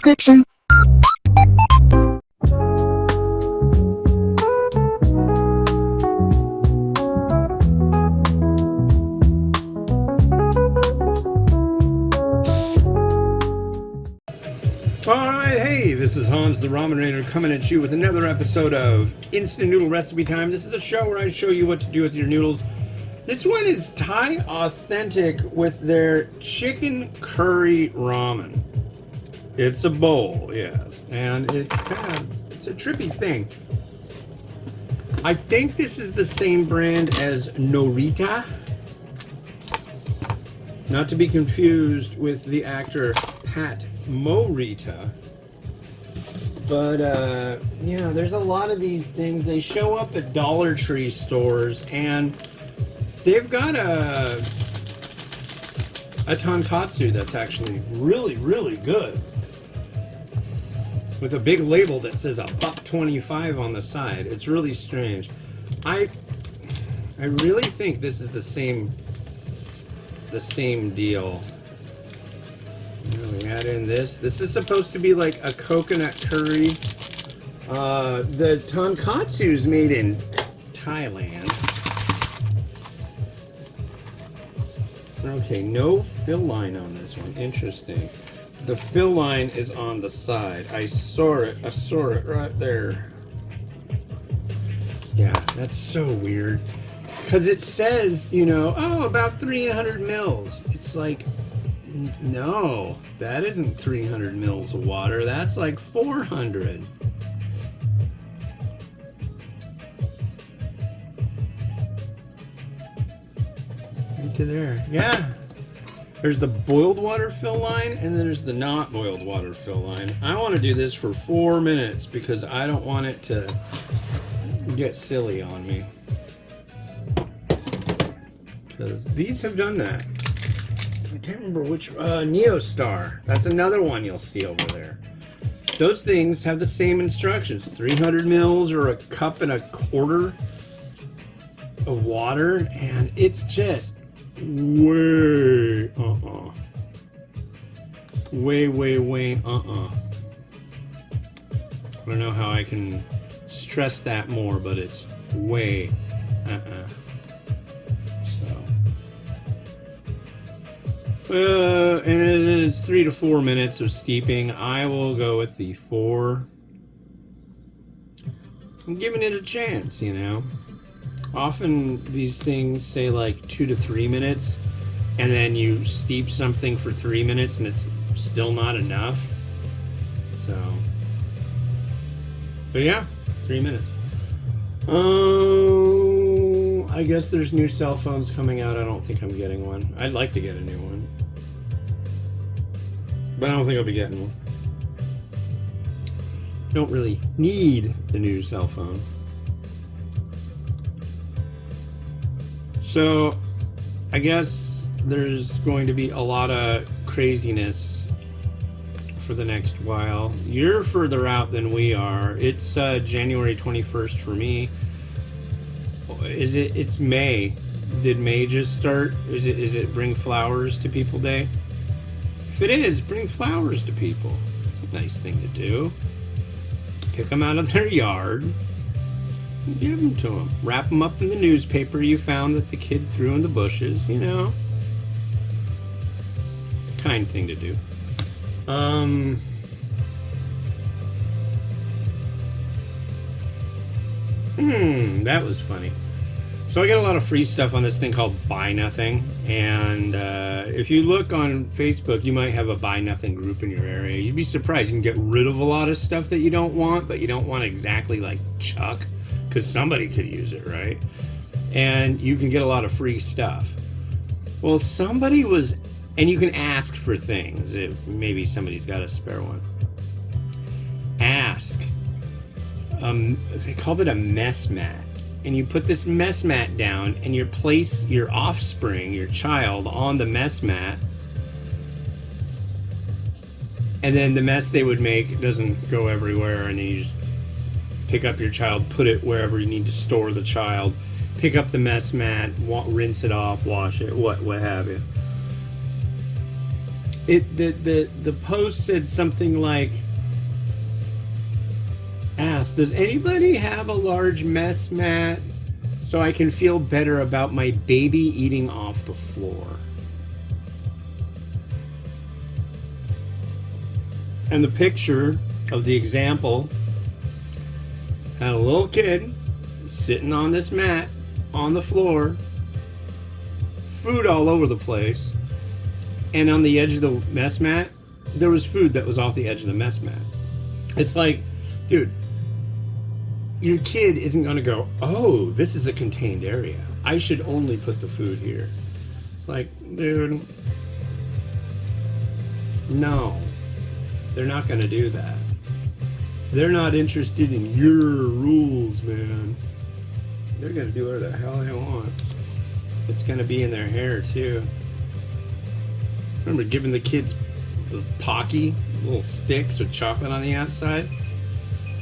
description. Alright, hey, this is Hans the Ramen Rainer coming at you with another episode of Instant Noodle Recipe Time. This is the show where I show you what to do with your noodles. This one is Thai authentic with their chicken curry ramen. It's a bowl, yes, and it's a trippy thing. I think this is the same brand as Norita. Not to be confused with the actor Pat Morita. But yeah, there's a lot of these things. They show up at Dollar Tree stores, and they've got a tonkatsu that's actually really, really good, with a big label that says $1.25 on the side. It's really strange. I really think this is the same deal. We add in this. This is supposed to be like a coconut curry. The tonkatsu is made in Thailand. Okay, no fill line on this one. Interesting. The fill line is on the side. I saw it right there. Yeah, that's so weird. Because it says, about 300 mils. It's like, no, that isn't 300 mils of water. That's like 400. Right to there. Yeah. There's the boiled water fill line, and then there's the not boiled water fill line. I want to do this for 4 minutes because I don't want it to get silly on me. Because these have done that. I can't remember which. Neostar. That's another one you'll see over there. Those things have the same instructions. 300 mils or a cup and a quarter of water. And it's just way, way, I don't know how I can stress that more, but it's way, and it's 3 to 4 minutes of steeping. I will go with the 4. I'm giving it a chance, Often these things say like 2 to 3 minutes, and then you steep something for 3 minutes and it's still not enough. So, but yeah, 3 minutes. I guess there's new cell phones coming out. I don't think I'm getting one. I'd like to get a new one, but I don't think I'll be getting one. Don't really need the new cell phone. So, I guess there's going to be a lot of craziness for the next while. You're further out than we are. It's January 21st for me. It's May. Did May just start? Is it Bring Flowers to People Day? If it is, bring flowers to people. It's a nice thing to do. Pick them out of their yard and give them to them. Wrap them up in the newspaper you found that the kid threw in the bushes, It's a kind thing to do. That was funny. So I get a lot of free stuff on this thing called Buy Nothing, and if you look on Facebook, you might have a Buy Nothing group in your area. You'd be surprised. You can get rid of a lot of stuff that you don't want, but you don't want exactly like chuck, because somebody could use it, right? And you can get a lot of free stuff. Well, somebody was, and you can ask for things. Maybe somebody's got a spare one. Ask. They called it a mess mat. And you put this mess mat down and you place your offspring, your child, on the mess mat. And then the mess they would make doesn't go everywhere, and then you just pick up your child, put it wherever you need to store the child, pick up the mess mat, rinse it off, wash it, what have you. The post said something like, ask, does anybody have a large mess mat so I can feel better about my baby eating off the floor? And the picture of the example had a little kid sitting on this mat on the floor, food all over the place, and on the edge of the mess mat, there was food that was off the edge of the mess mat. It's like, dude, your kid isn't going to go, oh, this is a contained area, I should only put the food here. It's like, dude, no, they're not going to do that. They're not interested in your rules, man. They're going to do whatever the hell they want. It's going to be in their hair, too. Remember giving the kids the Pocky, little sticks with chocolate on the outside?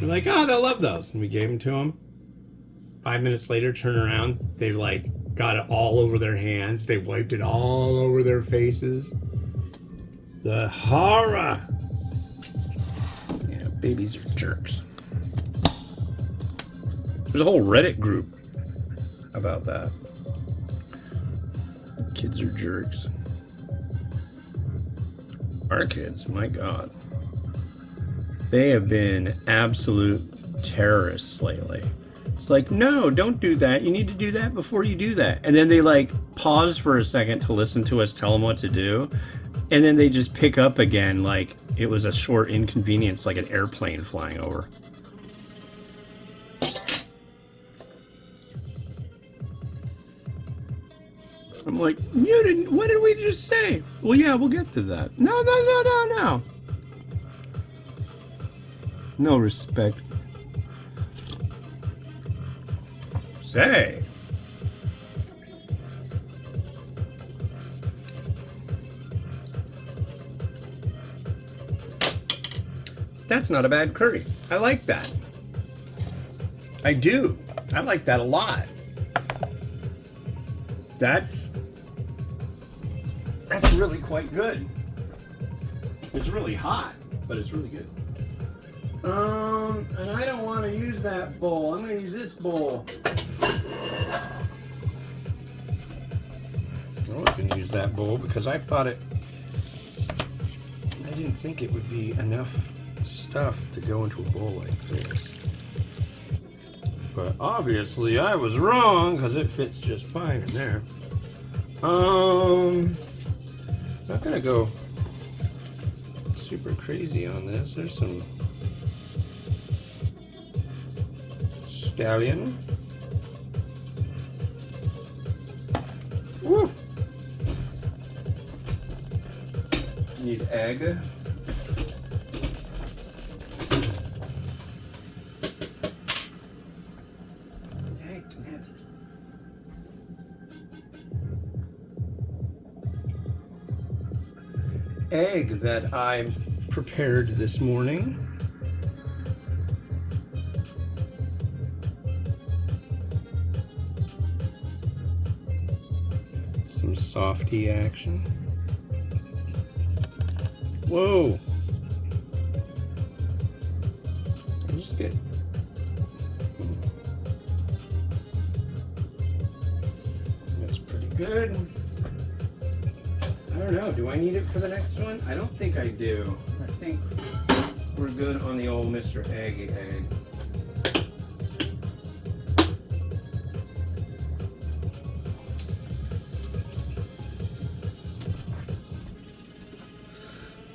We're like, oh, they'll love those. And we gave them to them. 5 minutes later, turn around. They've like got it all over their hands. They wiped it all over their faces. The horror. Yeah, babies are jerks. There's a whole Reddit group about that. Kids are jerks. Our kids, my God. They have been absolute terrorists lately. It's like, no, don't do that. You need to do that before you do that. And then they like pause for a second to listen to us tell them what to do. And then they just pick up again like it was a short inconvenience, like an airplane flying over. I'm like, you didn't, what did we just say? Well, yeah, we'll get to that. No. No respect. Say. That's not a bad curry. I like that. I do. I like that a lot. That's really quite good. It's really hot, but it's really good. And I don't want to use that bowl. I'm going to use this bowl. I was going to use that bowl because I didn't think it would be enough stuff to go into a bowl like this. But obviously I was wrong because it fits just fine in there. Not going to go super crazy on this. There's some scallion. Woo! Need egg. Egg that I prepared this morning. Some softy action. Whoa! Just get. That's pretty good. I don't know, do I need it for the next one? I don't think I do. I think we're good on the old Mr. Egg.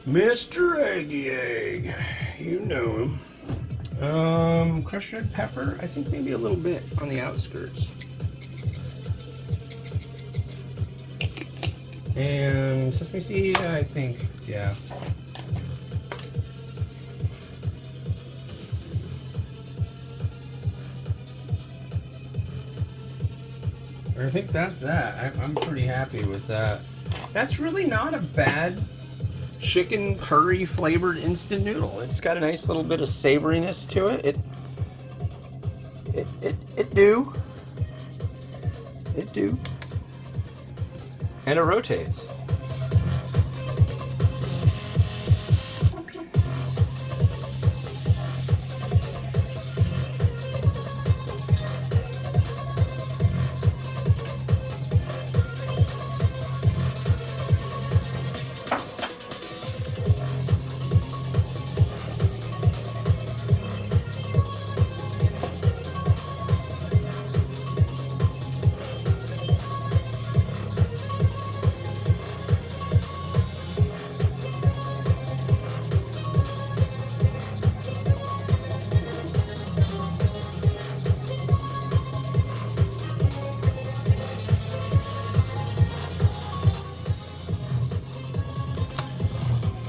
Mr. Egg. You know him. Crushed red pepper, I think maybe a little bit on the outskirts. And sesame seed, I think, yeah. I think that's that. I'm pretty happy with that. That's really not a bad chicken curry flavored instant noodle. It's got a nice little bit of savoriness to it. It do. And it rotates.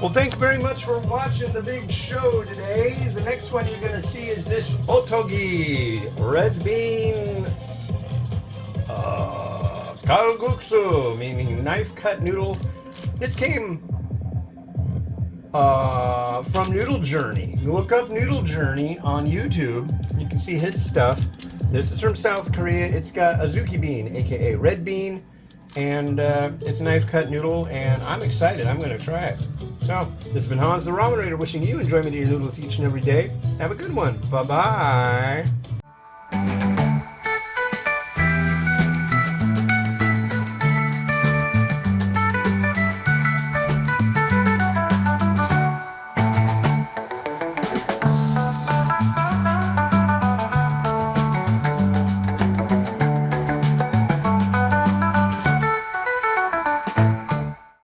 Well, thank you very much for watching the big show today. The next one you're going to see is this otogi, red bean kalguksu, meaning knife cut noodle. This came from Noodle Journey. You look up Noodle Journey on YouTube. You can see his stuff. This is from South Korea. It's got azuki bean, aka red bean, and it's a knife cut noodle, and I'm excited. I'm going to try it. So, this has been Hans the Ramen Raider wishing you enjoyment of your noodles each and every day. Have a good one. Bye-bye.